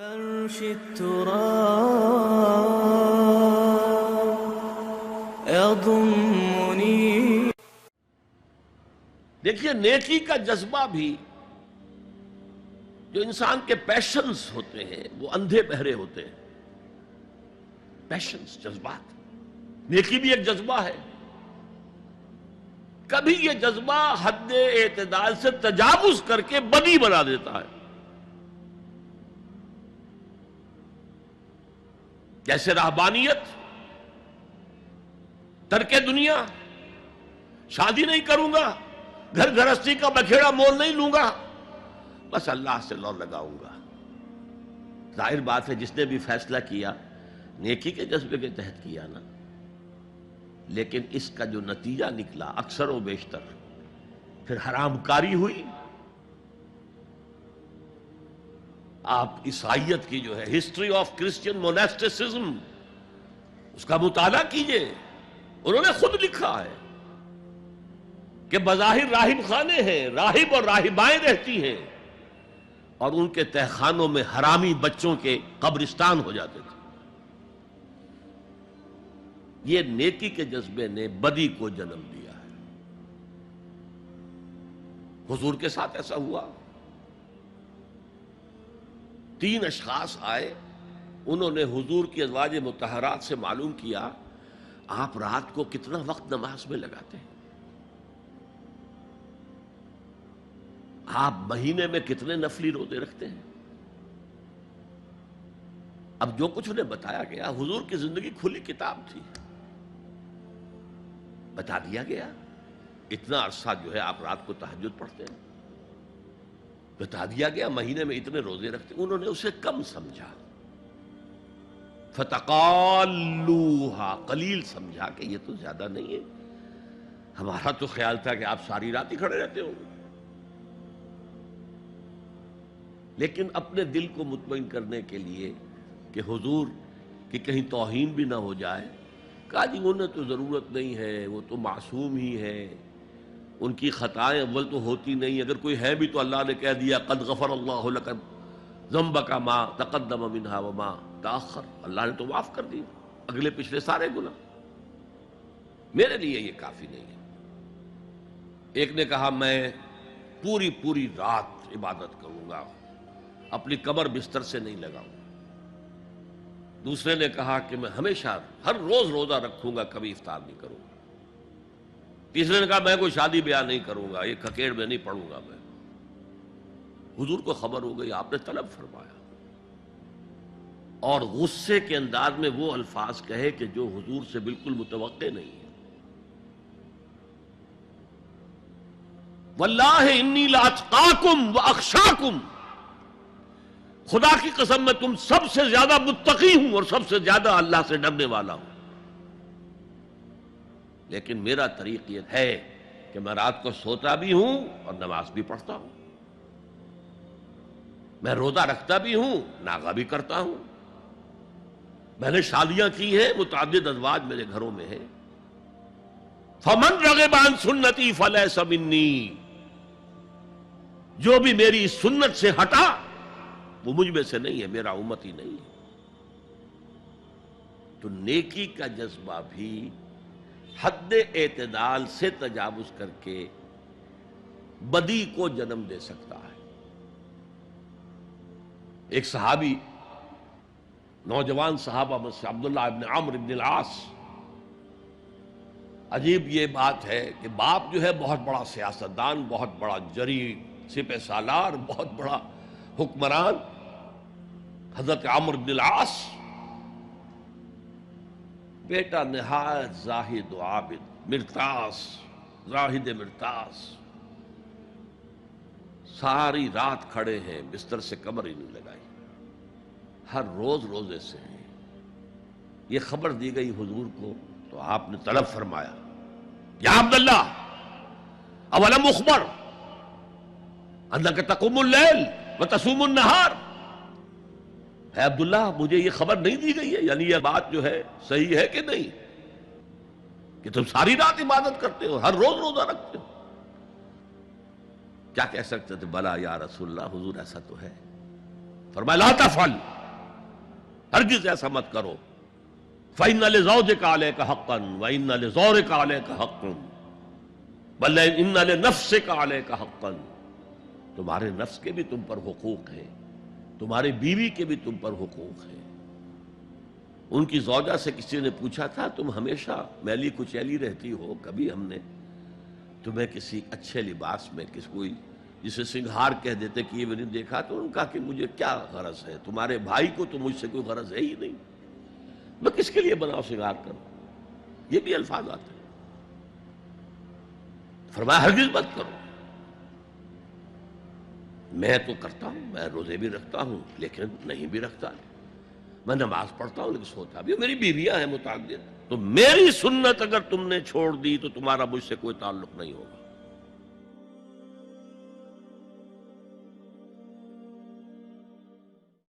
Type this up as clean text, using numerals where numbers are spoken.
فرش التراب يضمني. دیکھیے نیکی کا جذبہ بھی جو انسان کے پیشنز ہوتے ہیں وہ اندھے بہرے ہوتے ہیں. پیشنز، جذبات. نیکی بھی ایک جذبہ ہے. کبھی یہ جذبہ حد اعتدال سے تجاوز کر کے بدی بنا دیتا ہے. جیسے رہبانیت، ترک دنیا، شادی نہیں کروں گا، گھر گھرستی کا بکھیڑا مول نہیں لوں گا، بس اللہ سے لو لگاؤں گا. ظاہر بات ہے جس نے بھی فیصلہ کیا نیکی کے جذبے کے تحت کیا نا، لیکن اس کا جو نتیجہ نکلا اکثر و بیشتر پھر حرام کاری ہوئی. آپ عیسائیت کی جو ہے ہسٹری آف کرسچین موناسٹسزم اس کا مطالعہ کیجئے. انہوں نے خود لکھا ہے کہ بظاہر راہب خانے ہیں، راہب اور راہبائیں رہتی ہیں، اور ان کے تہخانوں میں حرامی بچوں کے قبرستان ہو جاتے تھے. یہ نیکی کے جذبے نے بدی کو جنم دیا ہے. حضور کے ساتھ ایسا ہوا. 3 اشخاص آئے، انہوں نے حضور کی ازواج مطہرات سے معلوم کیا آپ رات کو کتنا وقت نماز میں لگاتے ہیں، آپ مہینے میں کتنے نفلی روزے رکھتے ہیں. اب جو کچھ انہیں بتایا گیا، حضور کی زندگی کھلی کتاب تھی، بتا دیا گیا اتنا عرصہ جو ہے آپ رات کو تہجد پڑھتے ہیں، بتا دیا گیا مہینے میں اتنے روزے رکھتے ہیں. انہوں نے اسے کم سمجھا، فتقالوہا، قلیل سمجھا کہ یہ تو زیادہ نہیں ہے. ہمارا تو خیال تھا کہ آپ ساری رات ہی کھڑے رہتے ہو. لیکن اپنے دل کو مطمئن کرنے کے لیے کہ حضور کی کہیں توہین بھی نہ ہو جائے، کہا جی انہیں تو ضرورت نہیں ہے، وہ تو معصوم ہی ہے، ان کی خطائیں اول تو ہوتی نہیں، اگر کوئی ہے بھی تو اللہ نے کہہ دیا قد غفر اللہ لک ذنبک ما تقدم منہا وما تاخر، اللہ نے تو معاف کر دی اگلے پچھلے سارے گناہ، میرے لیے یہ کافی نہیں ہے. ایک نے کہا میں پوری رات عبادت کروں گا، اپنی کمر بستر سے نہیں لگاؤں. دوسرے نے کہا کہ میں ہمیشہ ہر روز روزہ رکھوں گا، کبھی افطار نہیں کروں گا. تیسرے نے کہا میں کوئی شادی بیاہ نہیں کروں گا، یہ کھکیڑ میں نہیں پڑھوں گا میں. حضور کو خبر ہو گئی، آپ نے طلب فرمایا اور غصے کے انداز میں وہ الفاظ کہے کہ جو حضور سے بالکل متوقع نہیں ہے. واللہ انی لاتقاکم واخشاکم، خدا کی قسم میں تم سب سے زیادہ متقی ہوں اور سب سے زیادہ اللہ سے ڈرنے والا ہوں. لیکن میرا طریق یہ ہے کہ میں رات کو سوتا بھی ہوں اور نماز بھی پڑھتا ہوں، میں روزہ رکھتا بھی ہوں، ناغہ بھی کرتا ہوں، میں نے شادیاں کی ہیں، متعدد ازواج میرے گھروں میں ہیں. فمن رغب عن سنتی فلیس منی، جو بھی میری سنت سے ہٹا وہ مجھ میں سے نہیں ہے، میرا امت ہی نہیں ہے. تو نیکی کا جذبہ بھی حد اعتدال سے تجاوز کر کے بدی کو جنم دے سکتا ہے. ایک صحابی، نوجوان صحابہ میں سے عبداللہ ابن عمرو ابن العاص، عجیب یہ بات ہے کہ باپ جو ہے بہت بڑا سیاستدان، بہت بڑا جری سپہ سالار، بہت بڑا حکمران، حضرت عمرو بن العاص، بیٹا نہایت زاہد و عابد، مرتاس، زاہد مرتاس، ساری رات کھڑے ہیں، بستر سے کمر ہی نہیں لگائی، ہر روز روزے سے ہیں. یہ خبر دی گئی حضور کو تو آپ نے طلب فرمایا یا عبداللہ اولم اخبر انک تقوم اللیل وتصوم النہار، اے عبداللہ مجھے یہ خبر نہیں دی گئی ہے، یعنی یہ بات جو ہے صحیح ہے کہ نہیں کہ تم ساری رات عبادت کرتے ہو، ہر روز روزہ رکھتے ہو؟ کیا کہہ سکتے تھے؟ بلا یا رسول اللہ، حضور ایسا تو ہے. فرمایا لا تفعل، ہرگز ایسا مت کرو. فَإِنَّ لِزَوْجِكَ عَلَيْكَ حَقًّا وَإِنَّ لِزَوْرِكَ عَلَيْكَ حَقًّا بل إِنَّ لِنَفْسِكَ عَلَيْكَ حَقًّا. تمہارے نفس کے بھی تم پر حقوق ہیں، تمہارے بیوی کے بھی تم پر حقوق ہیں. ان کی زوجہ سے کسی نے پوچھا تھا تم ہمیشہ میلی کچیلی رہتی ہو، کبھی ہم نے تمہیں کسی اچھے لباس میں کوئی جسے سنگھار کہہ دیتے کہ یہ میں نے دیکھا. تو ان کا کہ مجھے کیا غرض ہے، تمہارے بھائی کو تو مجھ سے کوئی غرض ہے ہی نہیں، میں کس کے لیے بناؤ سنگھار کروں. یہ بھی الفاظ آتے ہیں. فرمایا ہرگز مت کرو. میں تو کرتا ہوں، میں روزے بھی رکھتا ہوں لیکن نہیں بھی رکھتا، میں نماز پڑھتا ہوں لیکن سوتا بھی. میری بیویاں ہیں متعدد، تو میری سنت اگر تم نے چھوڑ دی تو تمہارا مجھ سے کوئی تعلق نہیں ہوگا.